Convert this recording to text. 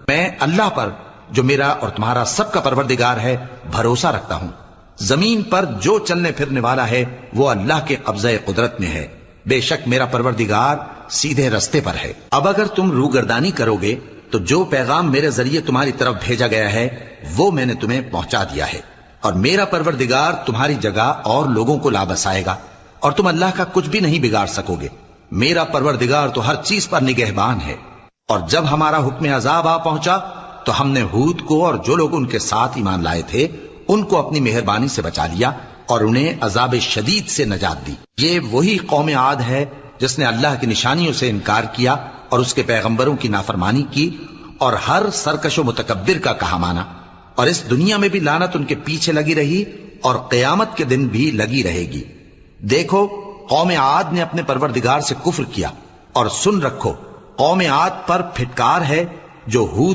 میں اللہ پر جو میرا اور تمہارا سب کا پروردگار ہے بھروسہ رکھتا ہوں۔ زمین پر جو چلنے پھرنے والا ہے وہ اللہ کے قبضہ قدرت میں ہے، بے شک میرا پروردگار سیدھے رستے پر ہے۔ اب اگر تم روگردانی کرو گے تو جو پیغام میرے ذریعے تمہاری طرف بھیجا گیا ہے وہ میں نے تمہیں پہنچا دیا ہے، اور میرا پروردگار تمہاری جگہ اور لوگوں کو لا بسائے گا، اور تم اللہ کا کچھ بھی نہیں بگاڑ سکو گے۔ میرا پروردگار تو ہر چیز پر نگہبان ہے۔ اور جب ہمارا حکم عذاب آ پہنچا تو ہم نے ہود کو اور جو لوگ ان کے ساتھ ایمان لائے تھے ان کو اپنی مہربانی سے بچا لیا اور انہیں عذاب شدید سے نجات دی۔ یہ وہی قوم عاد ہے جس نے اللہ کی نشانیوں سے انکار کیا اور اس کے پیغمبروں کی نافرمانی کی اور ہر سرکش و متکبر کا کہا مانا، اور اس دنیا میں بھی لعنت ان کے پیچھے لگی رہی اور قیامت کے دن بھی لگی رہے گی۔ دیکھو قوم عاد نے اپنے پروردگار سے کفر کیا، اور سن رکھو قوم عاد پر پھٹکار ہے جو ہود